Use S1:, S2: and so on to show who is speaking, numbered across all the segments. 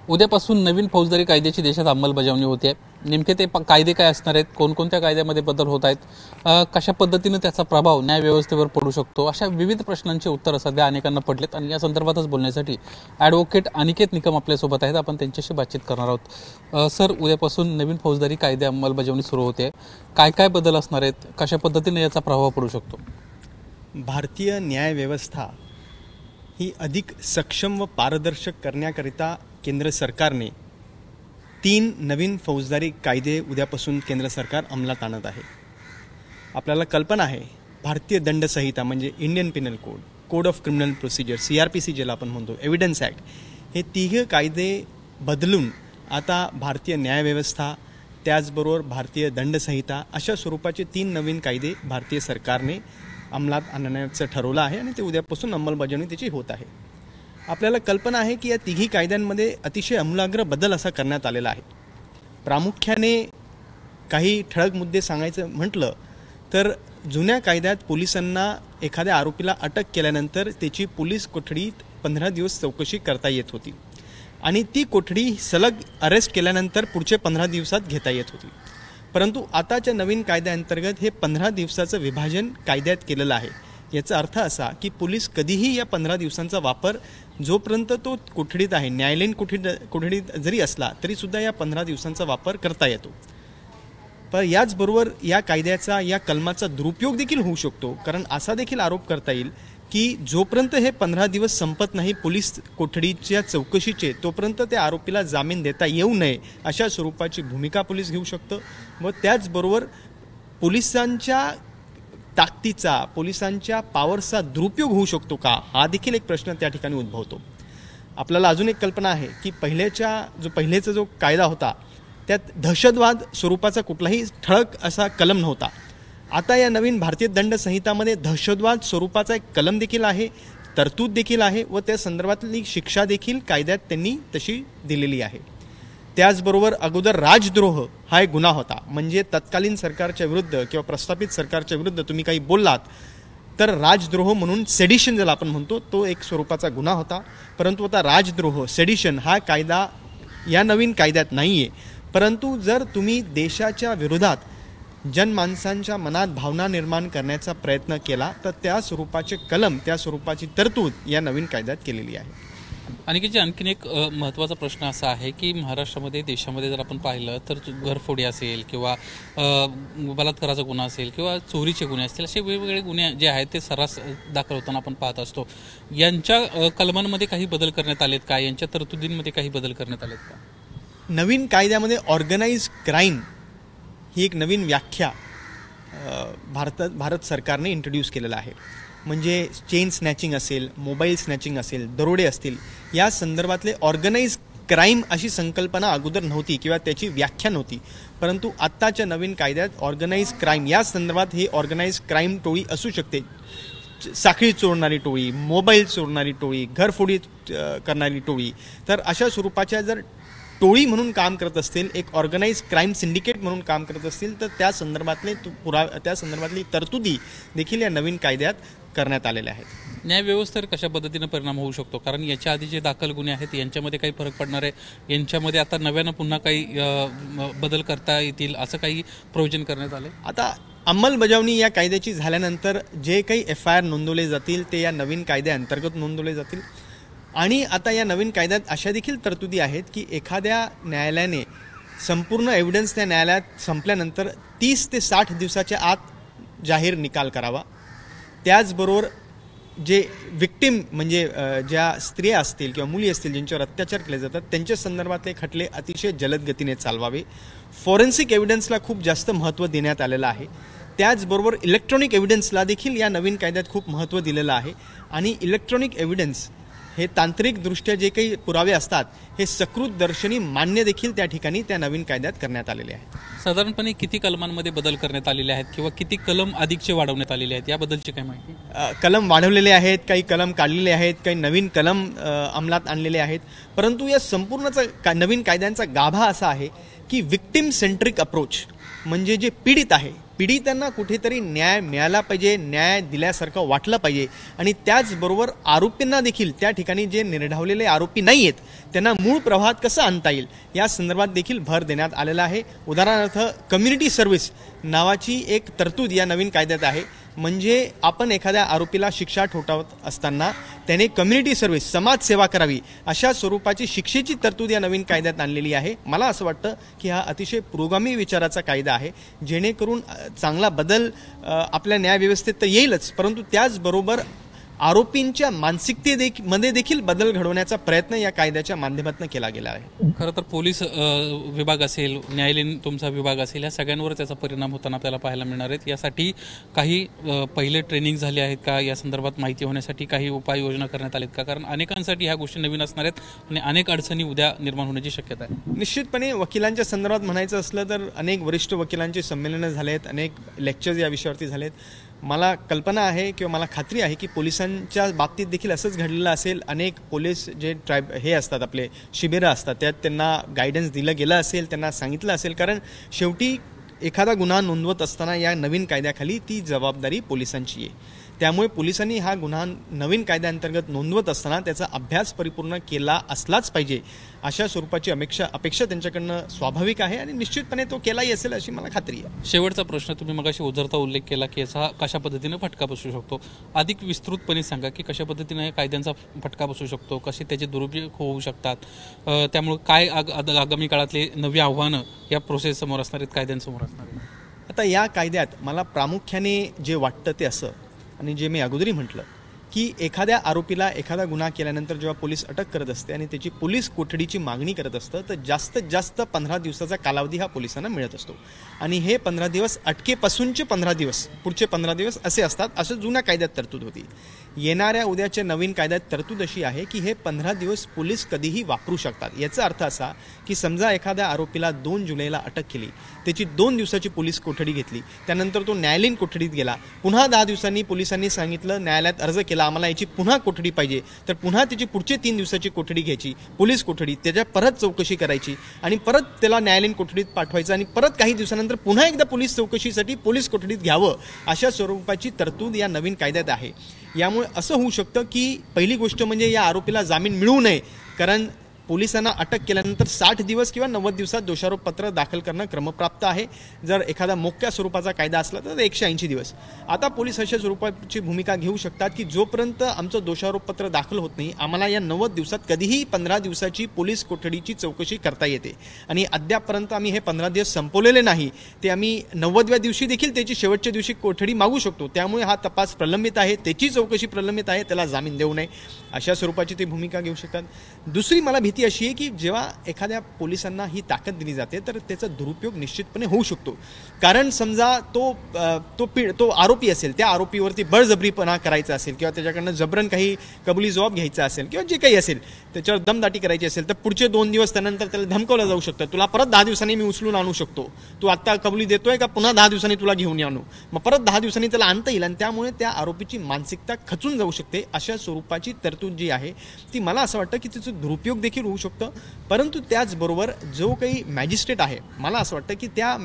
S1: उद्यापासून नवीन फौजदारी कायद्याची देशात अंमलबजावणी होते आहे। नेमके ते कायदे काय असणार आहेत, कोणकोणत्या कायद्यामध्ये बदल होत आहेत, कशा पद्धतीने त्याचा प्रभाव न्यायव्यवस्थेवर पडू शकतो, अशा विविध प्रश्नांची उत्तरं सध्या अनेकांना पडलेत। आणि या संदर्भातच बोलण्यासाठी ॲडव्होकेट अनिकेत निकम आपल्यासोबत आहेत। आपण त्यांच्याशी बातचीत करणार आहोत। सर, उद्यापासून नवीन फौजदारी कायदे अंमलबजावणी सुरू होते, काय काय बदल असणार आहेत, कशा पद्धतीने याचा प्रभाव पडू शकतो?
S2: भारतीय न्यायव्यवस्था ही अधिक सक्षम व पारदर्शक करण्याकरिता केंद्र सरकारने 3 नवीन फौजदारी कायदे उद्यापासून केंद्र सरकार अंमलात आणत आहे। आपल्याला कल्पना आहे, भारतीय दंड संहिता म्हणजे Indian Pinal code, code of criminal procedure CRPC ज्याला आपण म्हणतो, एव्हिडन्स ॲक्ट, हे 3 कायदे बदलून आता भारतीय न्यायव्यवस्था त्याचबरोबर भारतीय दंड संहिता अशा स्वरूपाचे 3 नवीन कायदे भारतीय सरकारने अंमलात आणण्याचं ठरवलं आहे आणि ते उद्यापासून अंमलबजावणी त्याची होत आहे। आपल्याला कल्पना आहे की या 3 कायद्यांमध्ये अतिशय आमूलाग्र बदल असा करण्यात आलेला आहे। प्रामुख्याने काही ठळक मुद्दे सांगायचं म्हटलं तर जुन्या कायद्यात पोलिसांना एखाद्या आरोपीला अटक केल्यानंतर त्याची पोलीस कोठडीत 15 दिवस चौकशी करता येत होती आणि ती कोठडी सलग अरेस्ट केल्यानंतर पुढचे 15 दिवसात घेता येत होती। परंतु आताच्या नवीन कायद्याअंतर्गत हे 15 दिवसाचं विभाजन कायद्यात केलेलं आहे। याचा अर्थ असा की पोलीस कधीही या 15 दिवसांचा वापर जोपर्यंत तो कोठडीत आहे, न्यायालयीन कोठडीत जरी असला तरी सुद्धा या 15 दिवसांचा वापर करता येतो। पण याचबरोबर या कायद्याचा, या कलमाचा दुरुपयोग देखील होऊ शकतो, कारण असा देखील आरोप करता येईल की जोपर्यंत हे 15 दिवस संपत नाही पोलीस कोठडीच्या चौकशीचे, तोपर्यंत त्या आरोपीला जामीन देता येऊ नये अशा स्वरूपाची भूमिका पोलीस घेऊ शकतं। व त्याचबरोबर पोलिसांच्या ताकदीचा, पोलिसांच्या पॉवरचा दुरुपयोग होऊ शकतो का, हा देखील एक प्रश्न त्या ठिकाणी उद्भवतो। आपल्याला अजून एक कल्पना आहे की पहिलेचा जो कायदा होता त्यात दहशतवाद स्वरूपाचा कुठलाही ठळक असा कलम नव्हता। आता या नवीन भारतीय दंड संहितामध्ये दहशतवाद स्वरूपाचा एक कलम देखील आहे, तरतूद देखील आहे व त्या संदर्भातली शिक्षा देखील कायद्यात त्यांनी तशी दिलेली आहे। त्याचबरोबर अगोदर राजद्रोह हा एक गुन्हा होता, म्हणजे तत्कालीन सरकारच्या विरुद्ध किंवा प्रस्थापित सरकारच्या विरुद्ध तुम्ही काही बोललात तर राजद्रोह म्हणून सेडिशन ज्याला आपण म्हणतो तो एक स्वरूपाचा गुन्हा होता। परंतु आता राजद्रोह, सेडिशन हा कायदा या नवीन कायद्यात नाही आहे। परंतु जर तुम्ही देशाच्या विरोधात जनमानसांच्या मनात भावना निर्माण करण्याचा प्रयत्न केला तर त्या स्वरूपाचे कलम, त्या स्वरूपाची तरतूद या नवीन कायद्यात केलेली आहे।
S1: आणखी आणखीन एक महत्त्वाचा प्रश्न असा आहे की महाराष्ट्रामध्ये, देशामध्ये जर आपण पाहिलं तर घरफोडी असेल किंवा बलात्काराचा गुन्हा असेल किंवा चोरीचे गुन्हे असतील, असे वेगवेगळे गुन्हे जे आहेत ते सर्रास दाखल होताना आपण पाहत असतो। यांच्या कलमांमध्ये काही बदल करण्यात आलेत का, यांच्या तरतुदींमध्ये काही बदल करण्यात आलेत का?
S2: नवीन कायद्यामध्ये ऑर्गनाइज क्राईम ही एक नवीन व्याख्या भारत सरकारने इंट्रोड्यूस केलेलं आहे। म्हणजे चेन स्नॅचिंग असेल, मोबाईल स्नॅचिंग असेल, दरोडे असतील, या संदर्भातले ऑर्गनाइज क्राईम अशी संकल्पना अगोदर नव्हती किंवा त्याची व्याख्या नव्हती। परंतु आत्ताच्या नवीन कायद्यात ऑर्गनाइज क्राईम या संदर्भात ही ऑर्गनाइज क्राईम टोळी असू शकते, साखळी चोरणारी टोळी, मोबाईल चोरणारी टोळी, घरफोडी करणारी टोळी, तर अशा स्वरूपाच्या जर टोळी म्हणून काम करत असतील, एक ऑर्गनाइज क्राईम सिंडिकेट म्हणून काम करत असतील तर त्या संदर्भातली तरतुदी देखील या नवीन कायद्यात करण्यात आलेल्या आहेत।
S1: न्यायव्यवस्थेवर कशा पद्धतीने परिणाम होऊ शकतो, कारण याच्या आधी जे दाखल गुन्हे आहेत यांच्यामध्ये काही फरक पडणार आहे, यांच्यामध्ये आता नव्यानं पुन्हा काही बदल करता येतील असं काही प्रोव्हिजन करण्यात आले?
S2: आता अंमलबजावणी या कायद्याची झाल्यानंतर जे काही FIR नोंदवले जातील ते या नवीन कायद्याअंतर्गत नोंदवले जातील। आणि आता या नवीन कायद्यात अशा देखील तरतुदी आहेत की एखाद्या न्यायालयाने संपूर्ण एव्हिडन्स त्या न्यायालयात संपल्यानंतर 30 ते 60 दिवसाच्या आत जाहीर निकाल करावा। त्याचबरोबर जे विक्टिम म्हणजे ज्या स्त्रिया असतील किंवा मुली असतील ज्यांच्यावर अत्याचार केले जातात त्यांच्या संदर्भातले खटले अतिशय जलद गतीने चालवावे। फॉरेन्सिक एव्हिडन्सला खूप जास्त महत्त्व देण्यात आलेलं आहे। त्याचबरोबर इलेक्ट्रॉनिक एव्हिडन्सला देखील या नवीन कायद्यात खूप महत्त्व दिलेलं आहे। आणि इलेक्ट्रॉनिक एव्हिडन्स हे तांत्रिकदृष्ट्या जे काही पुरावे असतात हे सकृत दर्शनी मान्य देखील त्या ठिकाणी त्या नवीन कायद्यात करण्यात आलेले आहेत।
S1: साधारणपणे किती कलमांमध्ये बदल करण्यात आलेले आहेत किंवा किती कलम अधिकचे वाढवण्यात आलेले आहेत, याबद्दलची काय माहिती?
S2: कलम वाढवलेले आहेत, काही कलम काढलेले आहेत, काही नवीन कलम अंमलात आणलेले आहेत। परंतु या संपूर्णचा नवीन कायद्यांचा गाभा असा आहे की विक्टिम सेंट्रिक अप्रोच, म्हणजे जे पीडित आहे पीडितांना कुठेतरी न्याय मिळाला पाहिजे, न्याय दिल्यासारखं वाटलं पाहिजे आणि त्याचबरोबर आरोपींना देखील त्या ठिकाणी जे निर्ढावलेले आरोपी नाही आहेत त्यांना मूळ प्रवाहात कसं आणता येईल या संदर्भात देखील भर देण्यात आलेला आहे. उदाहरणार्थ कम्युनिटी सर्व्हिस नावाची एक तरतूद या नवीन कायद्यात आहे. म्हणजे आपण एखाद्या आरोपीला शिक्षा ठोठावत असताना त्याने कम्युनिटी सर्व्हिस समाजसेवा करावी अशा स्वरूपाची शिक्षेची तरतूद या नवीन कायद्यात आणलेली आहे. मला असं वाटतं की हा अतिशय पुरोगामी विचाराचा कायदा आहे, जेणेकरून चांगला बदल आपल्या न्यायव्यवस्थेत तर येईलच, परंतु त्याचबरोबर आरोपींच्या मानसिकतेमध्ये देखील बदल घडवण्याचा प्रयत्न या कायद्याच्या माध्यमातून केला गेला आहे.
S1: खरं तर पोलीस विभाग असेल, न्यायालयीन तुमचा विभाग असेल, या सगळ्यांवर त्याचा परिणाम होताना आपल्याला पाहायला मिळणार आहेत. यासाठी काही पहिले ट्रेनिंग झाले आहेत का, या संदर्भात माहिती होण्यासाठी काही उपाययोजना करण्यात आलीत का? कारण अनेकांसाठी ह्या गोष्टी नवीन असणार आहेत आणि अनेक अडचणी उद्या निर्माण होण्याची शक्यता आहे.
S2: निश्चितपणे वकिलांच्या संदर्भात म्हणायचं असलं तर अनेक वरिष्ठ वकिलांचे संमेलनं झाले आहेत, अनेक लेक्चर्स या विषयावरती झालेत. मला कल्पना आहे किंवा मला खात्री आहे की पोलिसांच्या बाबतीत देखील असंच घडलेलं असेल. अनेक पोलीस जे हे असतात, आपले शिबिरं असतात, त्यात त्यांना गायडन्स दिलं गेलं असेल, त्यांना सांगितलं असेल. कारण शेवटी एखादा गुन्हा नोंदवत असताना या नवीन कायद्याखाली ती जबाबदारी पोलिसांची आहे. त्यामुळे पोलिसांनी हा गुन्हा नवीन कायद्याअंतर्गत नोंदवत असताना त्याचा अभ्यास परिपूर्ण केला असलाच पाहिजे अशा स्वरूपाची अपेक्षा त्यांच्याकडनं स्वाभाविक आहे आणि निश्चितपणे तो केलाही असेल अशी मला खात्री आहे.
S1: शेवटचा प्रश्न, तुम्ही मगाशी ओझरता उल्लेख केला की याचा कशा पद्धतीने फटका बसू शकतो, अधिक विस्तृतपणे सांगा की कशा पद्धतीने कायद्यांचा फटका बसू शकतो, कसे त्याचे दुरुपयोग होऊ शकतात, त्यामुळे काय आगामी काळातले नवी आव्हानं या प्रोसेस समोर असणार आहेत, कायद्यांसमोर असणार आहेत?
S2: आता या कायद्यात मला प्रामुख्याने जे वाटतं ते असं, आणि जे मी अगोदरी म्हटलं की एखाद्या आरोपीला एखादा गुन्हा केल्यानंतर जेव्हा पोलीस अटक करत असते आणि त्याची पोलीस कोठडीची मागणी करत असतं तर जास्तीत जास्त 15 दिवसाचा कालावधी हा पोलिसांना मिळत असतो. आणि हे 15 दिवस अटकेपासूनचे 15 दिवस, पुढचे 15 दिवस असे असतात, असं जुन्या कायद्यात तरतूद होती. येणाऱ्या उद्याच्या नवीन कायद्यात तरतूद अशी आहे की हे 15 दिवस पोलीस कधीही वापरू शकतात. याचा अर्थ असा की समजा एखाद्या आरोपीला 2 जुलैला अटक केली, त्याची 2 दिवसाची पोलीस कोठडी घेतली, त्यानंतर तो न्यायालयीन कोठडीत गेला, पुन्हा 10 दिवसांनी पोलिसांनी सांगितलं, न्यायालयात अर्ज केला, आम्हाला याची पुन्हा कोठडी पाहिजे, तर पुन्हा त्याची पुढचे 3 दिवसाची कोठडी घ्यायची, पोलीस कोठडी, त्याच्या परत चौकशी करायची आणि परत त्याला न्यायालयीन कोठडीत पाठवायचं आणि परत काही दिवसानंतर पुन्हा एकदा पोलीस चौकशीसाठी पोलीस कोठडीत घ्यावं अशा स्वरूपाची तरतूद या नवीन कायद्यात आहे. यामुळे असं होऊ शकतं की पहिली गोष्ट म्हणजे या आरोपीला जामीन मिळू नये, कारण पोलिसांना अटक केल्यानंतर 60 दिवस किंवा 90 दिवसात दोषारोपपत्र दाखल करणं क्रमप्राप्त आहे. जर एखादा मोक्या स्वरूपाचा कायदा असला तर 180 दिवस. आता पोलीस अशा स्वरूपाची भूमिका घेऊ शकतात की जोपर्यंत आमचं दोषारोपपत्र दाखल होत नाही, आम्हाला या 90 दिवसात कधीही 15 दिवसाची पोलीस कोठडीची चौकशी करता येते. आणि अद्यापपर्यंत आम्ही हे 15 दिवस संपवलेले नाही, ते आम्ही 90व्या दिवशी देखील त्याची शेवटच्या दिवशी कोठडी मागू शकतो. त्यामुळे हा तपास प्रलंबित आहे, त्याची चौकशी प्रलंबित आहे, त्याला जामीन देऊ नये अशा स्वरूपाची ते भूमिका घेऊ शकतात. दुसरी मला भीती अशी आहे की जेव्हा एखाद्या पोलिसांना ही ताकद दिली जाते तर त्याचा दुरुपयोग निश्चितपणे होऊ शकतो. कारण समजा तो आरोपी असेल, त्या आरोपीवरती बळजबरीपणा करायचा असेल किंवा त्याच्याकडनं जबरन काही कबुली जबाब घ्यायचा असेल किंवा जे काही असेल त्याच्यावर दमदाटी करायची असेल, तर पुढचे 2 दिवस त्यानंतर त्याला धमकवलं जाऊ शकतं, तुला परत 10 दिवसांनी मी उचलून आणू शकतो, तू आत्ता कबुली देतोय का, पुन्हा 10 दिवसांनी तुला घेऊन आणू, मग परत 10 दिवसांनी त्याला आणता येईल आणि त्यामुळे त्या आरोपीची मानसिकता खचून जाऊ शकते. अशा स्वरूपाची तरतूद जी आहे ती मला असं वाटतं की तिचं दुरुपयोग देखील होऊ शकतं. परंतु त्याचबरोबर जो काही मॅजिस्ट्रेट आहे, मला असं वाटतं की त्या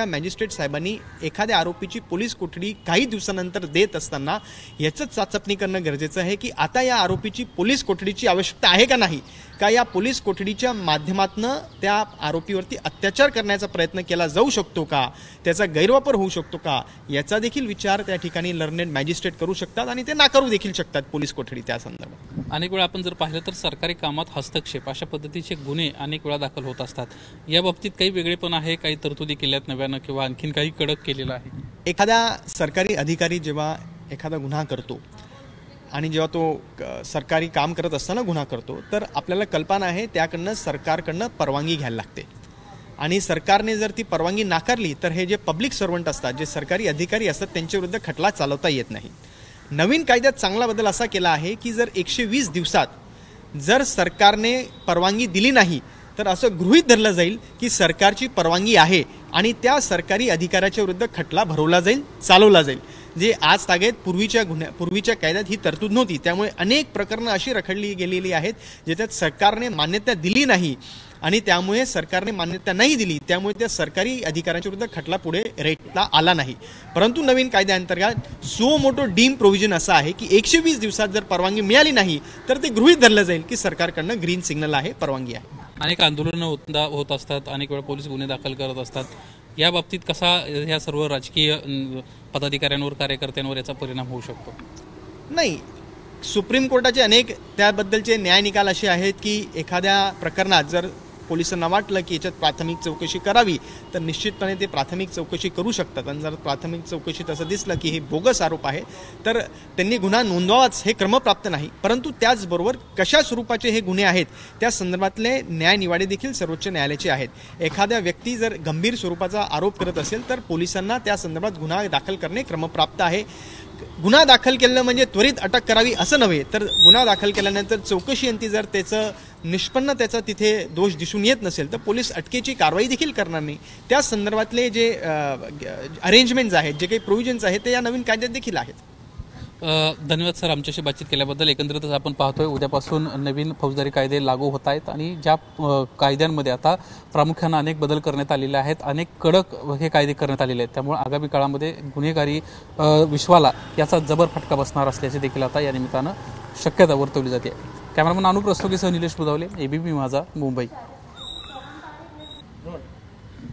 S2: मॅजिस्ट्रेट साहेबांनी एखाद्या आरोपीची पोलीस कोठडी काही दिवसानंतर देत असताना याचंच चाचपणी करणं गरजेचं आहे की आता या आरोपीची पोलीस कोठडीची आवश्यकता आहे का नाही, का या पोलीस कोठडीच्या माध्यमातून त्या आरोपीवरती अत्याचार करण्याचा प्रयत्न केला जाऊ शकतो का, त्याचा गैरवापर होऊ शकतो का, याचा देखील विचार त्या ठिकाणी लर्नेड मॅजिस्ट्रेट करू शकतात आणि ते नाकारू देखील शकतात पोलीस कोठडी. त्या संदर्भात
S1: अनेक वेळा आपण जर पाहिलं तर सरकारी कामात हस्तक्षेप अशा पद्धतीचे गुन्हे अनेक वेळा दाखल होत असतात. या बाबतीत काही वेगळेपण आहे, काही तरतुदी केल्यात नव्यानं किंवा आणखीन काही कडक केलेलं आहे?
S2: एखादा सरकारी अधिकारी जेव्हा एखादा गुन्हा करतो आणि जेव्हा तो सरकारी काम करत असताना गुन्हा करतो तर आपल्याला कल्पना आहे त्याकडनं सरकारकडनं परवानगी घ्यायला लागते आणि सरकारने जर ती परवानगी नाकारली तर हे जे पब्लिक सर्वंट असतात, जे सरकारी अधिकारी असतात, त्यांच्याविरुद्ध खटला चालवता येत नाही. नवीन कायद्यात चांगला बदल असा केला आहे की जर 120 दिवसात जर सरकारने परवानगी दिली नाही तर असं गृहीत धरलं जाईल की सरकारची परवानगी आहे आणि त्या सरकारी अधिकाऱ्याच्या विरुद्ध खटला भरवला जाईल, चालवला जाईल. जे आज तागेत पूर्वीच्या कायद्यात ही तरतूद नव्हती. त्यामुळे अनेक प्रकरणं अशी रखडली गेलेली आहेत ज्याच्यात सरकारने मान्यता दिली नाही आणि त्यामुळे सरकारने मान्यता नाही दिली, त्यामुळे त्या सरकारी अधिकाऱ्यांच्या विरुद्ध खटला पुढे रेटला आला नाही. परंतु नवीन कायद्याअंतर्गत सो मोठो डीम प्रोव्हिजन असं आहे की 120 दिवसात जर परवानगी मिळाली नाही तर ते गृहीत धरलं जाईल की सरकारकडनं ग्रीन सिग्नल आहे, परवानगी आहे.
S1: अनेक आंदोलनं होत असतात, अनेक वेळा पोलीस गुन्हे दाखल करत असतात. या बाबतीत कसा ह्या सर्व राजकीय पदाधिकाऱ्यांवर, कार्यकर्त्यांवर याचा परिणाम होऊ शकतो?
S2: नाही, सुप्रीम कोर्टाचे अनेक त्याबद्दलचे न्याय निकाल असे आहेत की एखाद्या प्रकरणात जर पोलिसांना वाटलं की याच्यात प्राथमिक चौकशी करावी तर निश्चितपणे ते प्राथमिक चौकशी करू शकतात. आणि जर प्राथमिक चौकशीत असं दिसलं की हे बोगस आरोप आहे तर त्यांनी गुन्हा नोंदवावाच, हे क्रमप्राप्त नाही. परंतु त्याचबरोबर कशा स्वरूपाचे हे गुन्हे आहेत त्या संदर्भातले न्यायनिवाडे देखील सर्वोच्च न्यायालयाचे आहेत. एखाद्या व्यक्ती जर गंभीर स्वरूपाचा आरोप करत असेल तर पोलिसांना त्या संदर्भात गुन्हा दाखल करणे क्रमप्राप्त आहे. गुन्हा दाखल केलं म्हणजे त्वरित अटक करावी असं नव्हे, तर गुन्हा दाखल केल्यानंतर चौकशीअंती जर त्याचं निष्पन्न त्याचा तिथे दोष दिसून येत नसेल तर पोलीस अटकेची कारवाई देखील करणार नाही. त्या संदर्भातले जे अरेंजमेंट्स आहेत, जे काही प्रोव्हिजन्स आहेत ते या नवीन कायद्यात देखील आहेत.
S1: धन्यवाद सर, आमच्याशी बातचीत केल्याबद्दल. एकंदरीतच आपण पाहतोय उद्यापासून नवीन फौजदारी कायदे लागू होत आहेत आणि ज्या कायद्यांमध्ये आता प्रामुख्याने अनेक बदल करण्यात आलेले आहेत, अनेक कडक हे कायदे करण्यात आलेले आहेत. त्यामुळे आगामी काळामध्ये गुन्हेगारी विश्वाला याचा जबर फटका बसणार असल्याचे देखील आता या निमित्तानं शक्यता वर्तवली जाते. कॅमेरामन अनुप रस्तोगीसह निलेश बुधावले, एबीपी माझा, मुंबई.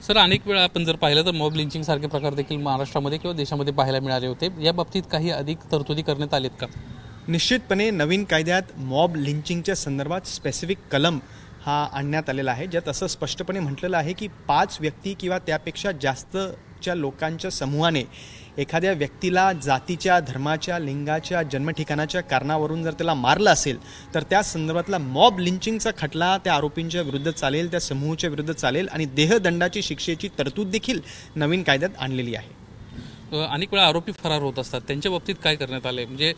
S1: सर, अनेक वेळा आपण जर पाहिलं तर मॉब लिंचिंग सारखे प्रकार देखील महाराष्ट्रामध्ये किंवा देशामध्ये पाहायला मिळाले होते. या बाबतीत काही अधिक तरतुदी करण्यात आलेत का?
S2: निश्चितपणे नवीन कायद्यात मॉब लिंचिंगच्या संदर्भात स्पेसिफिक कलम हा आणण्यात आलेला आहे, ज्यात असं स्पष्टपणे म्हटलेलं आहे की 5 व्यक्ती किंवा त्यापेक्षा जास्तच्या लोकांच्या समूहाने एखाद्या व्यक्तीला जातीच्या, धर्माच्या, लिंगाच्या, जन्मठिकाणाच्या कारणावरून जर त्याला मारलं असेल तर त्या संदर्भातला मॉब लिंचिंगचा खटला त्या आरोपींच्या विरुद्ध चालेल, त्या समूहाच्या विरुद्ध चालेल आणि देहदंडाची शिक्षेची तरतूद देखील नवीन कायद्यात आणलेली आहे.
S1: अनेक वेळा आरोपी फरार होत असतात, त्यांच्या बाबतीत काय करण्यात आले? म्हणजे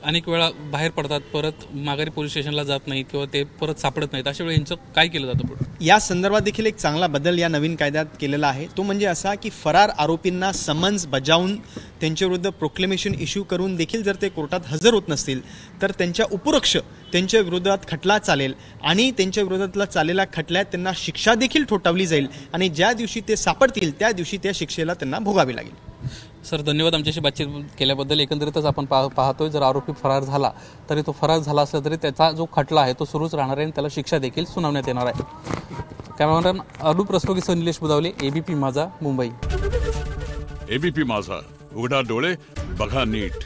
S1: अनेक वेळा बाहेर पडतात, परत माघारी पोलीस स्टेशनला जात नाहीत किंवा ते परत सापडत नाहीत, अशा वेळी यांचं काय केलं जातं पुढे?
S2: या संदर्भात देखील एक चांगला बदल या नवीन कायद्यात केलेला आहे. तो म्हणजे असा की फरार आरोपींना समन्स बजावून त्यांच्याविरुद्ध प्रोक्लेमेशन इश्यू करून देखील जर ते कोर्टात हजर होत नसतील तर त्यांच्या उपरक्ष त्यांच्या विरोधात खटला चालेल आणि त्यांच्या विरोधातला चालेला खटल्यात त्यांना शिक्षा देखील ठोठावली जाईल आणि ज्या दिवशी ते सापडतील त्या दिवशी त्या शिक्षेला त्यांना भोगावी लागेल.
S1: सर, धन्यवाद आमच्याशी बातचीत केल्याबद्दल. एकंदरीतच आपण पाहतोय जर आरोपी फरार झाला तरी तो फरार झाला असला तरी त्याचा जो खटला आहे तो सुरूच राहणार आहे आणि त्याला शिक्षा देखील सुनावण्यात येणार आहे. कॅमेरामॅन अनुप रस्तोगीसह निलेश बुधावले, एबीपी माझा, मुंबई.
S3: एबीपी माझा, उघडा डोळे बघा नीट.